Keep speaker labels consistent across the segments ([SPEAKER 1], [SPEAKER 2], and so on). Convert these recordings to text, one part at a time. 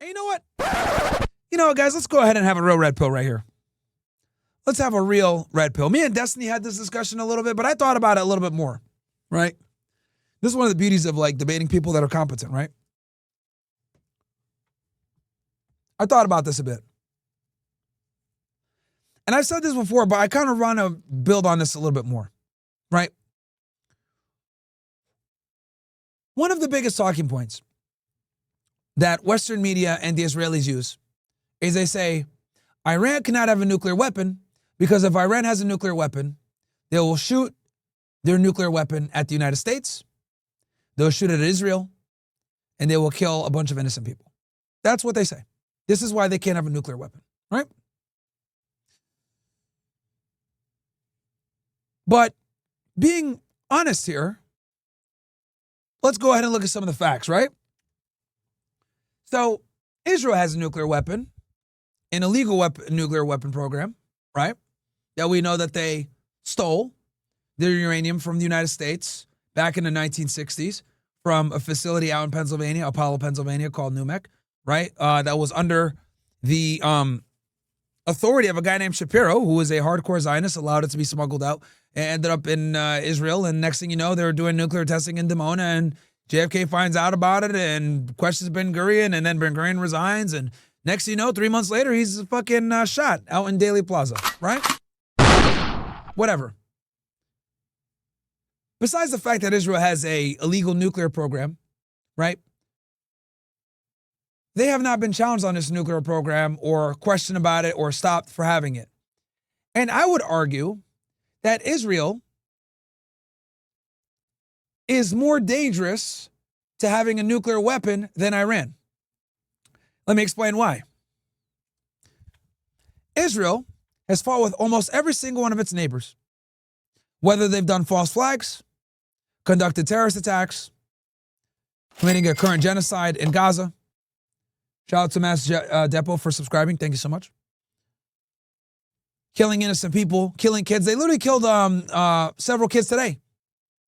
[SPEAKER 1] And you know what? You know what, guys? Let's go ahead and have a real red pill right here. Let's have a real red pill. Me and Destiny had this discussion a little bit, but I thought about it a little bit more, right? This is one of the beauties of like debating people that are competent, right? I thought about this a bit. And I've said this before, but I kind of want to build on this a little bit more, right? One of the biggest talking points that Western media and the Israelis use is they say, Iran cannot have a nuclear weapon because if Iran has a nuclear weapon, they will shoot their nuclear weapon at the United States, they'll shoot it at Israel, and they will kill a bunch of innocent people. That's what they say. This is why they can't have a nuclear weapon, right? But being honest here, let's go ahead and look at some of the facts, right? So Israel has a nuclear weapon, an illegal nuclear weapon program, right? That we know that they stole their uranium from the United States back in the 1960s from a facility out in Pennsylvania, Apollo, Pennsylvania, called NUMEC, right? That was under the authority of a guy named Shapiro, who was a hardcore Zionist, allowed it to be smuggled out, and ended up in Israel. And next thing you know, they were doing nuclear testing in Dimona, and JFK finds out about it and questions Ben Gurion, and then Ben Gurion resigns. And next thing you know, 3 months later, he's fucking shot out in Daley Plaza, right? Whatever. Besides the fact that Israel has a illegal nuclear program, right? They have not been challenged on this nuclear program or questioned about it or stopped for having it. And I would argue that Israel is more dangerous to having a nuclear weapon than Iran. Let me explain why. Israel has fought with almost every single one of its neighbors, whether they've done false flags, conducted terrorist attacks, committing a current genocide in Gaza. Shout out to Mass Depot for subscribing. Thank you so much. Killing innocent people, killing kids. They literally killed several kids today.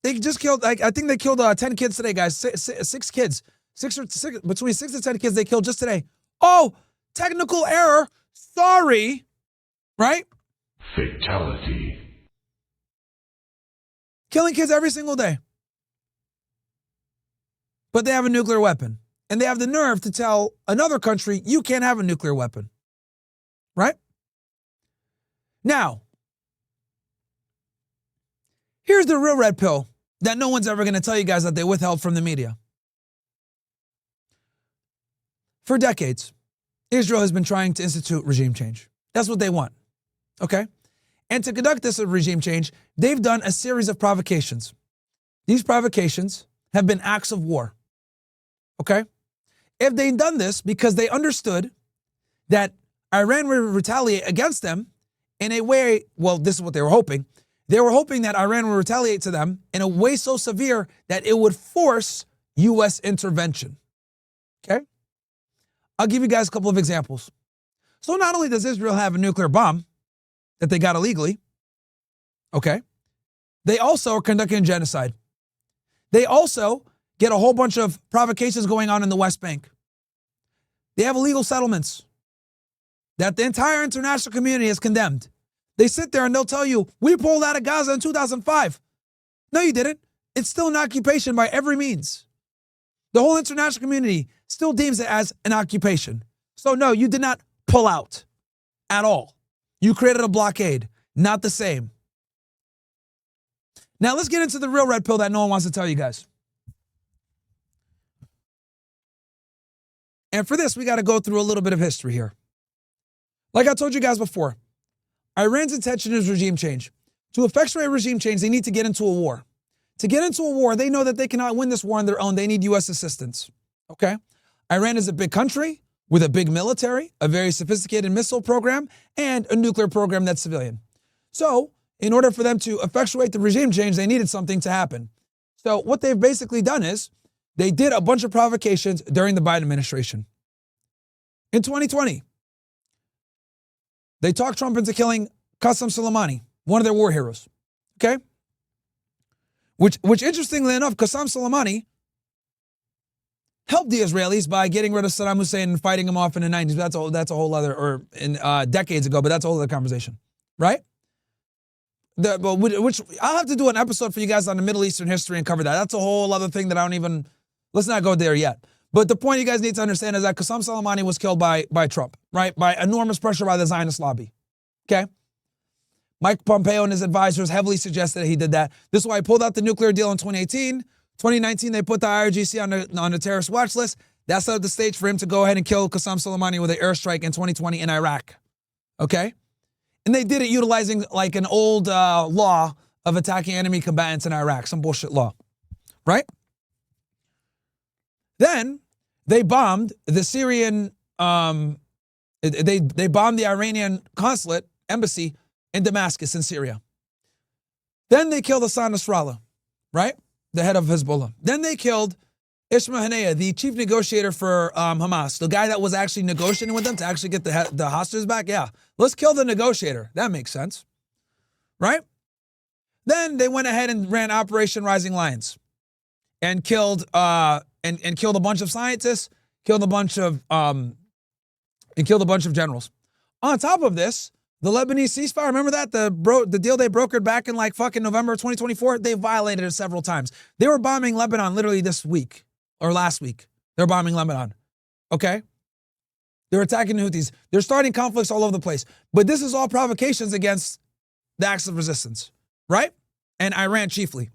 [SPEAKER 1] They just killed, I think they killed 10 kids today, guys. Six kids. Between 6 to 10 kids they killed just today. Oh, technical error. Sorry. Right?
[SPEAKER 2] Fatality.
[SPEAKER 1] Killing kids every single day. But they have a nuclear weapon. And they have the nerve to tell another country, you can't have a nuclear weapon. Right? Now, here's the real red pill that no one's ever going to tell you guys that they withheld from the media. For decades, Israel has been trying to institute regime change. That's what they want. Okay? And to conduct this regime change, they've done a series of provocations. These provocations have been acts of war. Okay? If they'd done this because they understood that Iran would retaliate against them in a way, well, this is what they were hoping. They were hoping that Iran would retaliate to them in a way so severe that it would force U.S. intervention. Okay? I'll give you guys a couple of examples. So not only does Israel have a nuclear bomb that they got illegally, okay, they also are conducting a genocide. They also get a whole bunch of provocations going on in the West Bank. They have illegal settlements that the entire international community has condemned. They sit there and they'll tell you, we pulled out of Gaza in 2005. No, you didn't. It's still an occupation by every means. The whole international community still deems it as an occupation. So no, you did not pull out at all. You created a blockade. Not the same. Now let's get into the real red pill that no one wants to tell you guys. And for this, we got to go through a little bit of history here. Like I told you guys before, Iran's intention is regime change. To effectuate regime change, they need to get into a war. To get into a war, they know that they cannot win this war on their own. They need U.S. assistance. Okay? Iran is a big country with a big military, a very sophisticated missile program, and a nuclear program that's civilian. So, in order for them to effectuate the regime change, they needed something to happen. So, what they've basically done is they did a bunch of provocations during the Biden administration. In 2020, they talked Trump into killing Qasem Soleimani, one of their war heroes. Okay? Which interestingly enough, Qasem Soleimani helped the Israelis by getting rid of Saddam Hussein and fighting him off in the 90s. That's a whole other, or in decades ago, but that's a whole other conversation, right? Which I'll have to do an episode for you guys on the Middle Eastern history and cover that. That's a whole other thing that I don't even, let's not go there yet. But the point you guys need to understand is that Qasem Soleimani was killed by Trump, right? By enormous pressure by the Zionist lobby, okay? Mike Pompeo and his advisors heavily suggested that he did that. This is why he pulled out the nuclear deal in 2018. 2019, they put the IRGC on the terrorist watch list. That set up the stage for him to go ahead and kill Qasem Soleimani with an airstrike in 2020 in Iraq, okay? And they did it utilizing like an old law of attacking enemy combatants in Iraq, some bullshit law, right? Then they bombed the Syrian, they bombed the Iranian consulate, embassy in Damascus in Syria. Then they killed Hassan Nasrallah, right? The head of Hezbollah. Then they killed Ismail Haniyeh, the chief negotiator for Hamas, the guy that was actually negotiating with them to actually get the hostages back. Yeah, let's kill the negotiator. That makes sense, right? Then they went ahead and ran Operation Rising Lions and killed and killed a bunch of scientists, killed a bunch of generals. On top of this, the Lebanese ceasefire, remember that? The deal they brokered back in like fucking November 2024? They violated it several times. They were bombing Lebanon literally this week or last week. They're bombing Lebanon, okay? They're attacking the Houthis. They're starting conflicts all over the place. But this is all provocations against the acts of resistance, right? And Iran chiefly.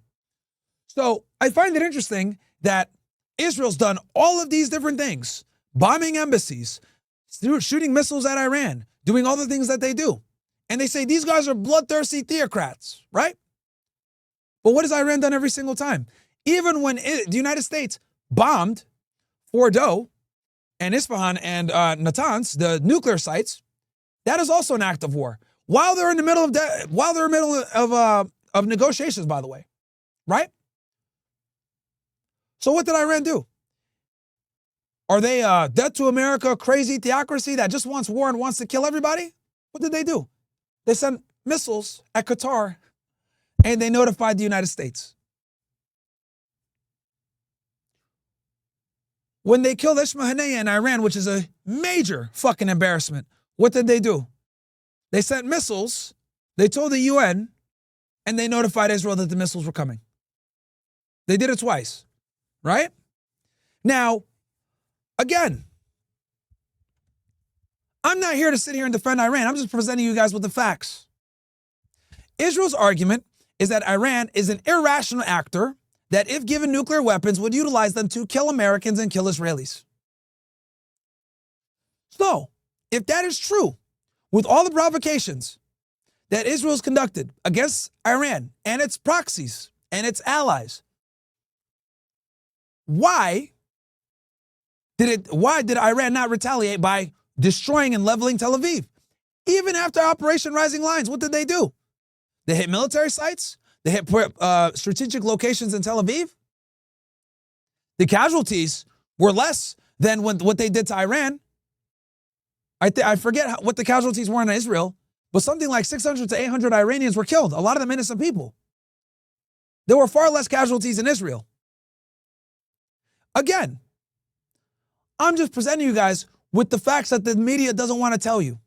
[SPEAKER 1] So I find it interesting that Israel's done all of these different things, bombing embassies, shooting missiles at Iran, doing all the things that they do. And they say these guys are bloodthirsty theocrats, right? But what has Iran done every single time? Even when the United States bombed Fordow and Isfahan and Natanz, the nuclear sites, that is also an act of war. While they're in the middle of negotiations, by the way, right? So what did Iran do? Are they a dead to America crazy theocracy that just wants war and wants to kill everybody? What did they do? They sent missiles at Qatar and they notified the United States. When they killed Ismail Haniyeh in Iran, which is a major fucking embarrassment, what did they do? They sent missiles, they told the UN, and they notified Israel that the missiles were coming. They did it twice, right? Now, again, I'm not here to sit here and defend Iran. I'm just presenting you guys with the facts. Israel's argument is that Iran is an irrational actor that, if given nuclear weapons, would utilize them to kill Americans and kill Israelis. So, if that is true, with all the provocations that Israel's conducted against Iran and its proxies and its allies, why did Iran not retaliate by destroying and leveling Tel Aviv? Even after Operation Rising Lions, what did they do? They hit military sites. They hit strategic locations in Tel Aviv. The casualties were less than what they did to Iran. I forget what the casualties were in Israel, but something like 600 to 800 Iranians were killed, a lot of them innocent people. There were far less casualties in Israel. Again, I'm just presenting you guys with the facts that the media doesn't want to tell you.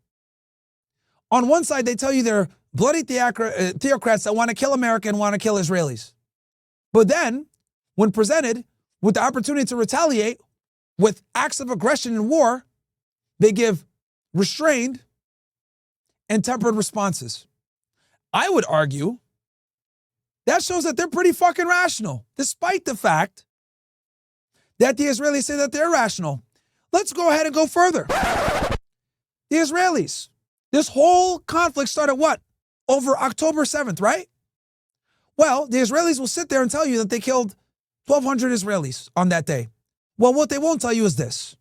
[SPEAKER 1] On one side, they tell you they're bloody theocrats that want to kill America and want to kill Israelis. But then, when presented with the opportunity to retaliate with acts of aggression and war, they give restrained and tempered responses. I would argue that shows that they're pretty fucking rational, despite the fact that the Israelis say that they're rational. Let's go ahead and go further. The Israelis, this whole conflict started what? Over October 7th, right? Well, the Israelis will sit there and tell you that they killed 1,200 Israelis on that day. Well, what they won't tell you is this.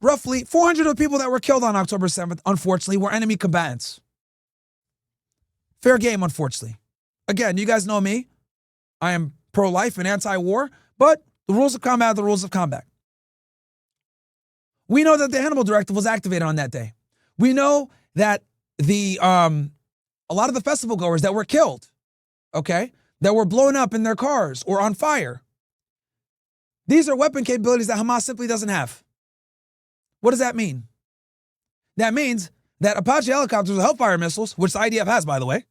[SPEAKER 1] Roughly 400 of the people that were killed on October 7th, unfortunately, were enemy combatants. Fair game, unfortunately. Again, you guys know me. I am pro-life and anti-war, but the rules of combat are the rules of combat. We know that the Hannibal Directive was activated on that day. We know that a lot of the festival goers that were killed, okay, that were blown up in their cars or on fire, These are weapon capabilities that Hamas simply doesn't have. What does that mean? That means that Apache helicopters or Hellfire missiles, which the IDF has, by the way,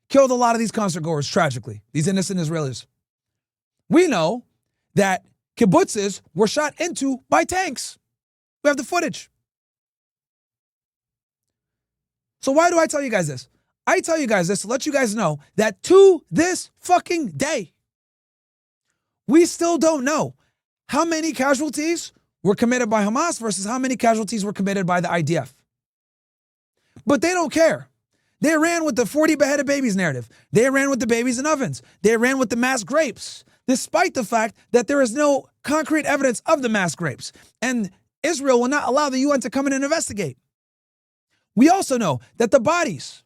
[SPEAKER 1] killed a lot of these concert goers tragically, these innocent Israelis. We know that kibbutzes were shot into by tanks. We have the footage. So why do I tell you guys this? I tell you guys this to let you guys know that to this fucking day, we still don't know how many casualties were committed by Hamas versus how many casualties were committed by the IDF. But they don't care. They ran with the 40 beheaded babies narrative. They ran with the babies in ovens. They ran with the mass grapes, despite the fact that there is no concrete evidence of the mass grapes. And Israel will not allow the UN to come in and investigate. We also know that the bodies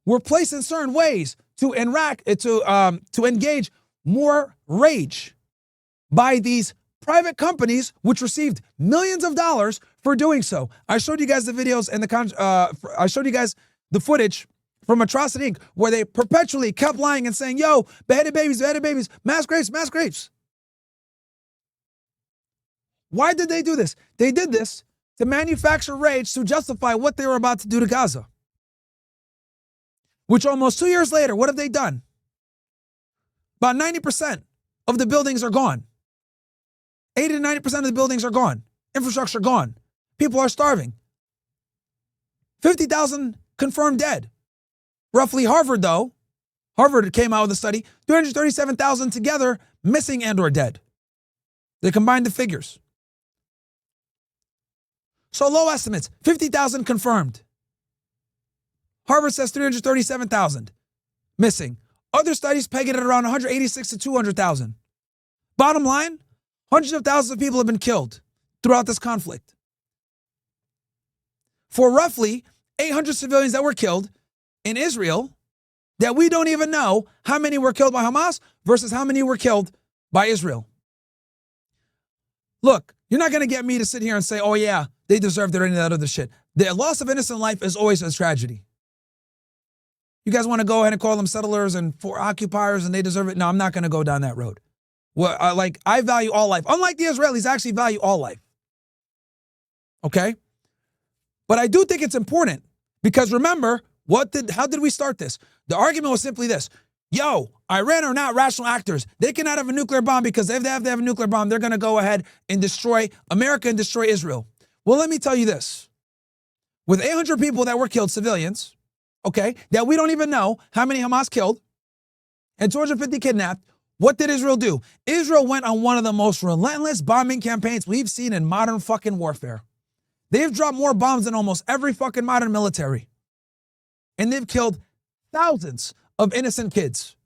[SPEAKER 1] were placed in certain ways to engage more rage by these private companies, which received millions of dollars for doing so. I showed you guys the videos and I showed you guys the footage from Atrocity Inc., where they perpetually kept lying and saying, yo, beheaded babies, mass grapes, mass grapes. Why did they do this? They did this to manufacture rage to justify what they were about to do to Gaza. Which almost 2 years later, what have they done? About 90% of the buildings are gone. 80 to 90% of the buildings are gone. Infrastructure gone. People are starving. 50,000 confirmed dead. Roughly Harvard came out with a study, 337,000 together missing and or dead. They combined the figures. So low estimates, 50,000 confirmed. Harvard says 337,000 missing. Other studies peg it at around 186 to 200,000. Bottom line, hundreds of thousands of people have been killed throughout this conflict. For roughly 800 civilians that were killed in Israel, that we don't even know how many were killed by Hamas versus how many were killed by Israel. Look, you're not going to get me to sit here and say, oh yeah, they deserved it or any of that other shit. The loss of innocent life is always a tragedy. You guys want to go ahead and call them settlers and for occupiers and they deserve it? No, I'm not going to go down that road. Well, I value all life. Unlike the Israelis, I actually value all life. Okay? But I do think it's important because remember, how did we start this? The argument was simply this. Yo, Iran are not rational actors. They cannot have a nuclear bomb because if they have to have a nuclear bomb, they're going to go ahead and destroy America and destroy Israel. Well, let me tell you this. With 800 people that were killed, civilians, okay, that we don't even know how many Hamas killed, and 250 kidnapped, what did Israel do? Israel went on one of the most relentless bombing campaigns we've seen in modern fucking warfare. They've dropped more bombs than almost every fucking modern military. And they've killed thousands of innocent kids.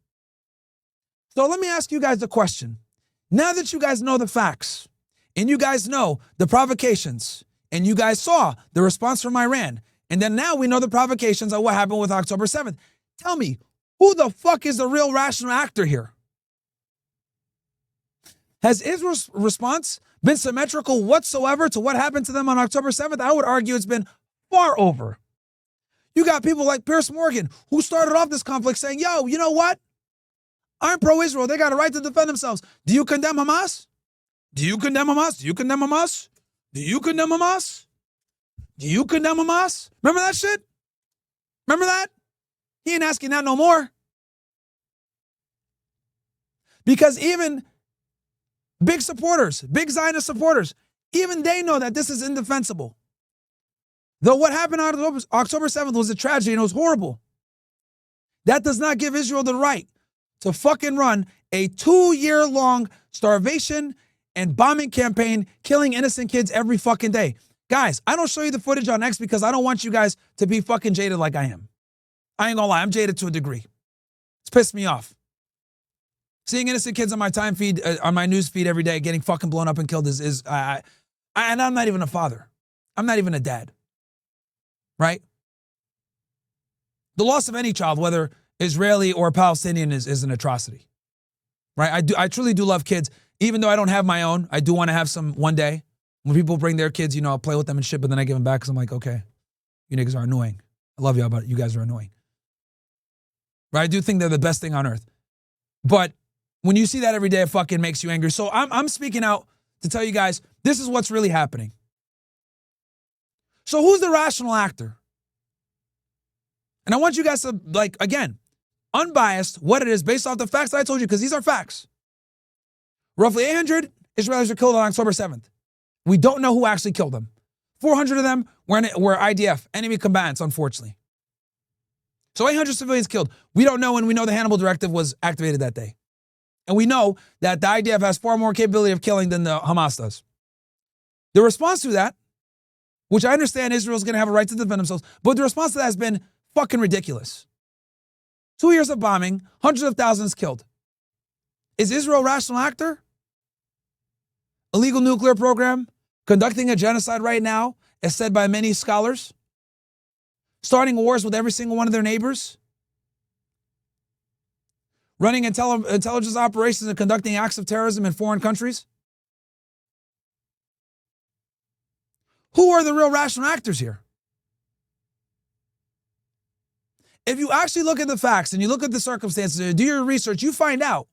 [SPEAKER 1] So let me ask you guys a question. Now that you guys know the facts, and you guys know the provocations, and you guys saw the response from Iran, and then now we know the provocations of what happened with October 7th, tell me, who the fuck is the real rational actor here? Has Israel's response been symmetrical whatsoever to what happened to them on October 7th? I would argue it's been far over. You got people like Piers Morgan who started off this conflict saying, yo, you know what? I'm pro-Israel. They got a right to defend themselves. Do you condemn Hamas? Do you condemn Hamas? Do you condemn Hamas? Do you condemn Hamas? Do you condemn Hamas? Remember that shit? Remember that? He ain't asking that no more. Because even big supporters, big Zionist supporters, even they know that this is indefensible. Though what happened on October 7th was a tragedy and it was horrible. That does not give Israel the right to fucking run a 2-year-long starvation and bombing campaign, killing innocent kids every fucking day. Guys, I don't show you the footage on X because I don't want you guys to be fucking jaded like I am. I ain't gonna lie, I'm jaded to a degree. It's pissed me off. Seeing innocent kids on my time feed, on my news feed every day getting fucking blown up and killed and I'm not even a father. I'm not even a dad. Right? The loss of any child, whether Israeli or Palestinian, is an atrocity. Right? I truly do love kids. Even though I don't have my own, I do want to have some one day. When people bring their kids, I'll play with them and shit, but then I give them back because I'm like, okay, you niggas are annoying. I love y'all, but you guys are annoying. Right? I do think they're the best thing on earth. But When you see that every day, it fucking makes you angry. So I'm speaking out to tell you guys, this is what's really happening. So who's the rational actor? And I want you guys to, like, again, unbiased, what it is based off the facts that I told you, because these are facts. Roughly 800 Israelis were killed on October 7th. We don't know who actually killed them. 400 of them were IDF, enemy combatants, unfortunately. So 800 civilians killed. We don't know, and we know the Hannibal Directive was activated that day. And we know that the IDF has far more capability of killing than the Hamas does. The response to that, which I understand Israel's going to have a right to defend themselves, but the response to that has been fucking ridiculous. 2 years of bombing, hundreds of thousands killed. Is Israel a rational actor? Illegal nuclear program, conducting a genocide right now, as said by many scholars, starting wars with every single one of their neighbors, running intelligence operations and conducting acts of terrorism in foreign countries. Who are the real rational actors here? If you actually look at the facts and you look at the circumstances and do your research, you find out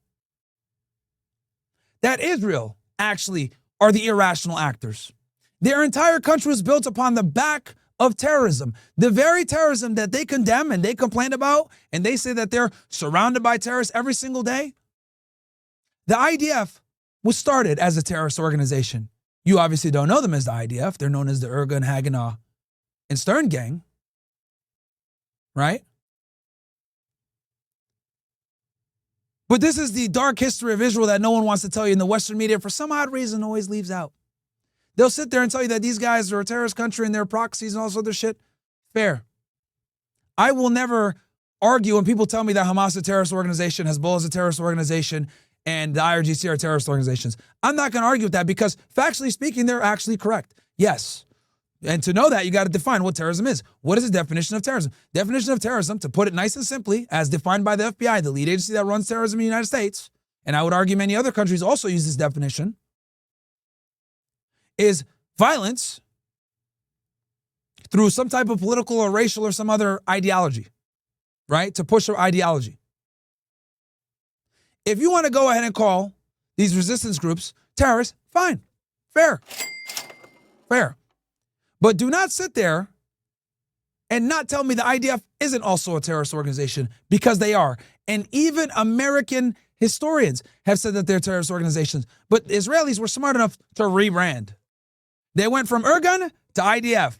[SPEAKER 1] that Israel actually are the irrational actors. Their entire country was built upon the back of terrorism. The very terrorism that they condemn and they complain about, and they say that they're surrounded by terrorists every single day. The IDF was started as a terrorist organization. You obviously don't know them as the IDF. They're known as the Irgun, Haganah, and Stern Gang, right? But this is the dark history of Israel that no one wants to tell you, and the Western media, for some odd reason, always leaves out. They'll sit there and tell you that these guys are a terrorist country and they're proxies and all this other shit. Fair. I will never argue when people tell me that Hamas is a terrorist organization, Hezbollah is a terrorist organization, and the IRGC are terrorist organizations. I'm not going to argue with that because, factually speaking, they're actually correct. Yes. And to know that, you got to define what terrorism is. What is the definition of terrorism? Definition of terrorism, to put it nice and simply, as defined by the FBI, the lead agency that runs terrorism in the United States, and I would argue many other countries also use this definition, is violence through some type of political or racial or some other ideology, right? To push your ideology. If you want to go ahead and call these resistance groups terrorists, fine, fair. But do not sit there and not tell me the IDF isn't also a terrorist organization, because they are. And even American historians have said that they're terrorist organizations. But Israelis were smart enough to rebrand. They went from Irgun to IDF,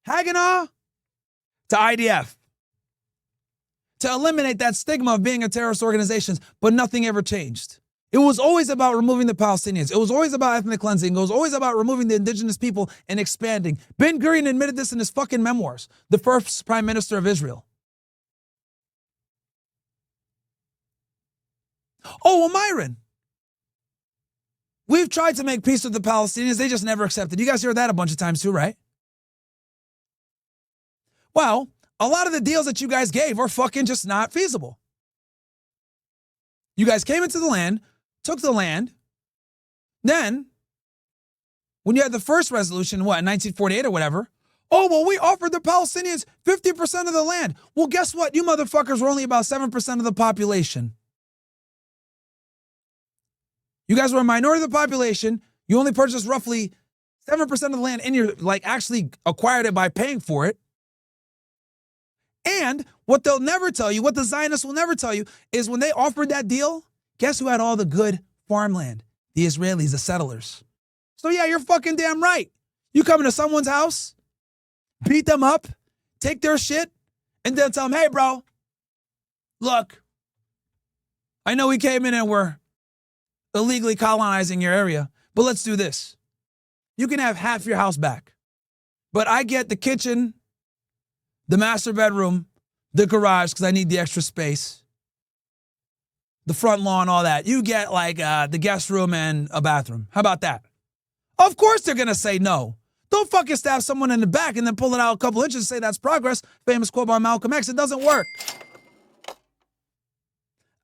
[SPEAKER 1] Haganah to IDF, to eliminate that stigma of being a terrorist organization, but nothing ever changed. It was always about removing the Palestinians. It was always about ethnic cleansing. It was always about removing the indigenous people and expanding. Ben Gurion admitted this in his fucking memoirs, the first prime minister of Israel. Oh, well, Myron, we've tried to make peace with the Palestinians. They just never accepted. You guys hear that a bunch of times too, right? Well, a lot of the deals that you guys gave are fucking just not feasible. You guys came into the land, took the land. Then, when you had the first resolution, in 1948 or whatever, oh, well, we offered the Palestinians 50% of the land. Well, guess what? You motherfuckers were only about 7% of the population. You guys were a minority of the population. You only purchased roughly 7% of the land, and you're actually acquired it by paying for it. And what they'll never tell you, what the Zionists will never tell you, is when they offered that deal, guess who had all the good farmland? The Israelis, the settlers. So yeah, you're fucking damn right. You come into someone's house, beat them up, take their shit, and then tell them, hey, bro, look, I know we came in and we're illegally colonizing your area, but let's do this. You can have half your house back, but I get the kitchen, the master bedroom, the garage, because I need the extra space, the front lawn, all that. You get the guest room and a bathroom. How about that? Of course they're going to say no. Don't fucking stab someone in the back and then pull it out a couple inches and say that's progress. Famous quote by Malcolm X. It doesn't work.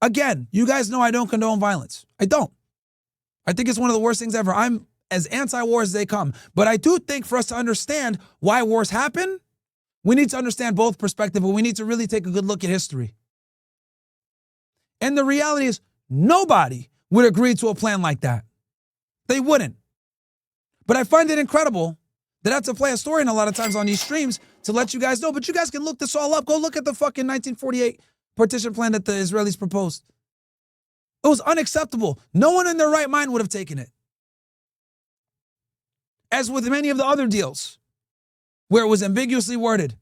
[SPEAKER 1] Again, you guys know I don't condone violence. I don't. I think it's one of the worst things ever. I'm as anti-war as they come. But I do think for us to understand why wars happen, we need to understand both perspectives, but we need to really take a good look at history. And the reality is, Nobody would agree to a plan like that. They wouldn't. But I find it incredible that I have to play a story a lot of times on these streams to let you guys know. But you guys can look this all up. Go look at the fucking 1948 partition plan that the Israelis proposed. It was unacceptable. No one in their right mind would have taken it. As with many of the other deals, where it was ambiguously worded.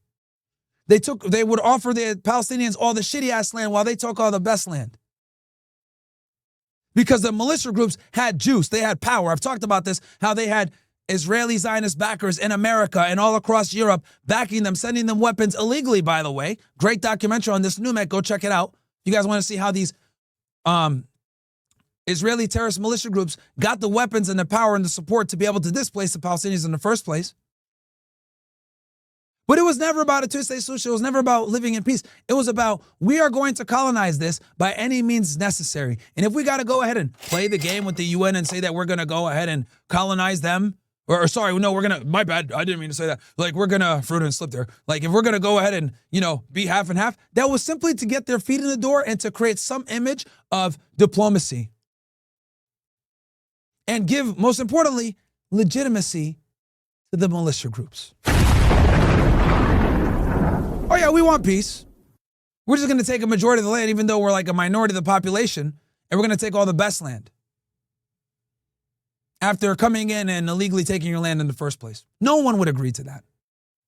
[SPEAKER 1] They would offer the Palestinians all the shitty ass land while they took all the best land. Because the militia groups had juice, they had power. I've talked about this, how they had Israeli Zionist backers in America and all across Europe backing them, sending them weapons illegally, by the way. Great documentary on this, Numek, go check it out. You guys want to see how these Israeli terrorist militia groups got the weapons and the power and the support to be able to displace the Palestinians in the first place. But it was never about a two-state solution. It was never about living in peace. It was about, we are going to colonize this by any means necessary. And if we got to go ahead and play the game with the UN and say that we're going to go ahead and colonize them, or sorry, no, we're going to, my bad, I didn't mean to say that. Like, we're going to, fruit and slip there. Like, if we're going to go ahead and, be half and half, that was simply to get their feet in the door and to create some image of diplomacy. And give, most importantly, legitimacy to the militia groups. Oh yeah, we want peace. We're just going to take a majority of the land, even though we're like a minority of the population, and we're going to take all the best land. After coming in and illegally taking your land in the first place. No one would agree to that.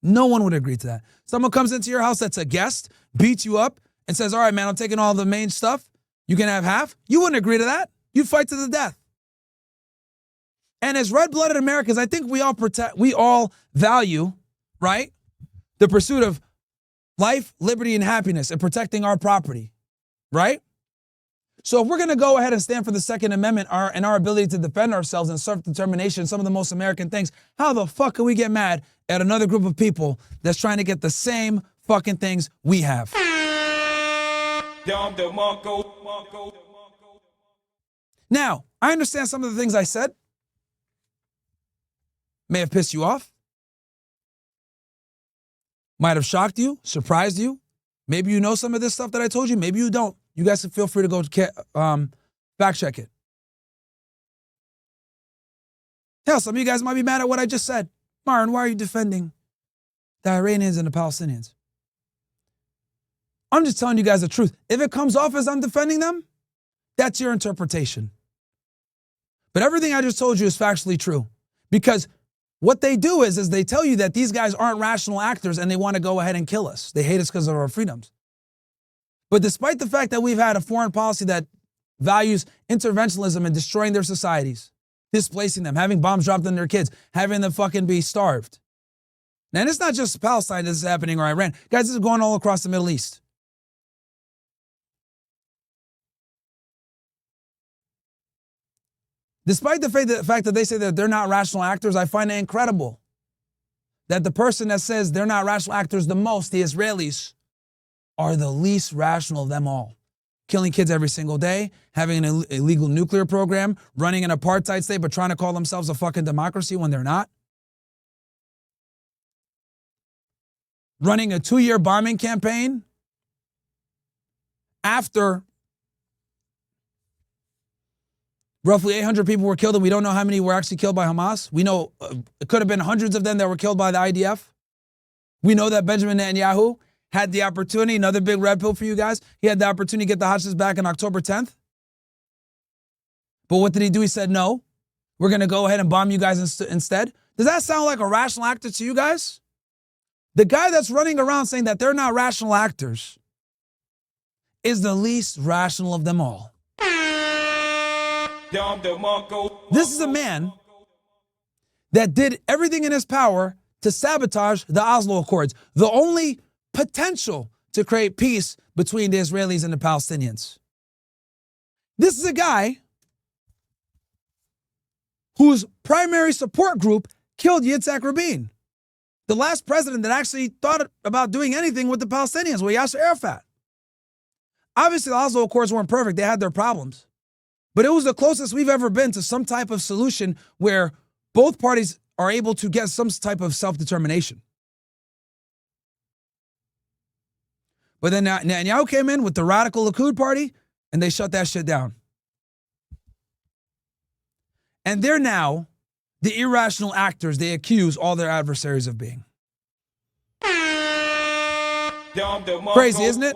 [SPEAKER 1] No one would agree to that. Someone comes into your house that's a guest, beats you up, and says, all right, man, I'm taking all the main stuff. You can have half. You wouldn't agree to that. You'd fight to the death. And as red-blooded Americans, I think we all value, right, the pursuit of life, liberty, and happiness, and protecting our property, right? So if we're going to go ahead and stand for the Second Amendment and our ability to defend ourselves and self-determination, some of the most American things, how the fuck can we get mad at another group of people that's trying to get the same fucking things we have? Now, I understand some of the things I said may have pissed you off, might have shocked you, surprised you. Maybe you know some of this stuff that I told you. Maybe you don't. You guys can feel free to go fact check it. Hell, some of you guys might be mad at what I just said. Myron, why are you defending the Iranians and the Palestinians? I'm just telling you guys the truth. If it comes off as I'm defending them, that's your interpretation. But everything I just told you is factually true. Because what they do is they tell you that these guys aren't rational actors and they want to go ahead and kill us. They hate us because of our freedoms. But despite the fact that we've had a foreign policy that values interventionism and destroying their societies, displacing them, having bombs dropped on their kids, having them fucking be starved. Now, and it's not just Palestine this is happening or Iran. Guys, this is going all across the Middle East. Despite the fact that they say that they're not rational actors, I find it incredible that the person that says they're not rational actors the most, the Israelis, are the least rational of them all. Killing kids every single day, having an illegal nuclear program, running an apartheid state, but trying to call themselves a fucking democracy when they're not. Running a 2-year bombing campaign after roughly 800 people were killed, and we don't know how many were actually killed by Hamas. We know it could have been hundreds of them that were killed by the IDF. We know that Benjamin Netanyahu had the opportunity, another big red pill for you guys, he had the opportunity to get the hostages back on October 10th. But what did he do? He said, no, we're going to go ahead and bomb you guys instead. Does that sound like a rational actor to you guys? The guy that's running around saying that they're not rational actors is the least rational of them all. This is a man that did everything in his power to sabotage the Oslo Accords, the only potential to create peace between the Israelis and the Palestinians. This is a guy whose primary support group killed Yitzhak Rabin, the last president that actually thought about doing anything with the Palestinians, with Yasser Arafat. Obviously, the Oslo Accords weren't perfect. They had their problems. But it was the closest we've ever been to some type of solution where both parties are able to get some type of self-determination. But then Netanyahu came in with the radical Likud party, and they shut that shit down. And they're now the irrational actors they accuse all their adversaries of being. Crazy, isn't it?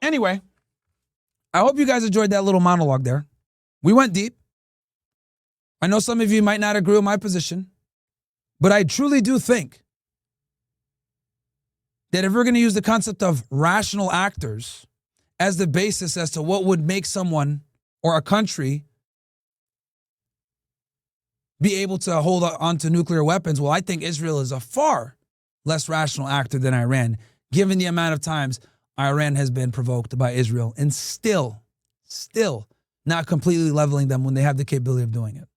[SPEAKER 1] Anyway, I hope you guys enjoyed that little monologue there. We went deep. I know some of you might not agree with my position, but I truly do think that if we're going to use the concept of rational actors as the basis as to what would make someone or a country be able to hold on to nuclear weapons, well, I think Israel is a far less rational actor than Iran, given the amount of times Iran has been provoked by Israel and still not completely leveling them when they have the capability of doing it.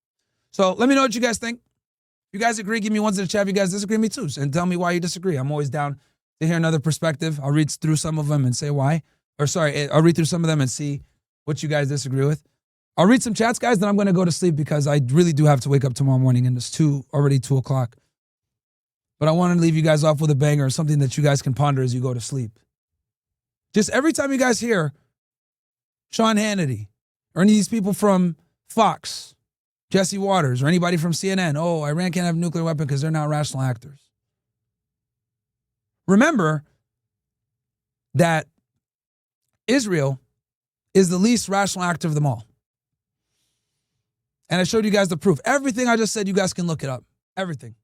[SPEAKER 1] So let me know what you guys think. If you guys agree, give me ones in the chat. If you guys disagree, me too. And tell me why you disagree. I'm always down to hear another perspective. I'll read through some of them and say why. I'll read through some of them and see what you guys disagree with. I'll read some chats, guys, then I'm going to go to sleep because I really do have to wake up tomorrow morning and it's already 2 o'clock. But I want to leave you guys off with a banger, something that you guys can ponder as you go to sleep. Just every time you guys hear Sean Hannity or any of these people from Fox, Jesse Waters, or anybody from CNN, oh, Iran can't have a nuclear weapon because they're not rational actors. Remember that Israel is the least rational actor of them all. And I showed you guys the proof. Everything I just said, you guys can look it up. Everything.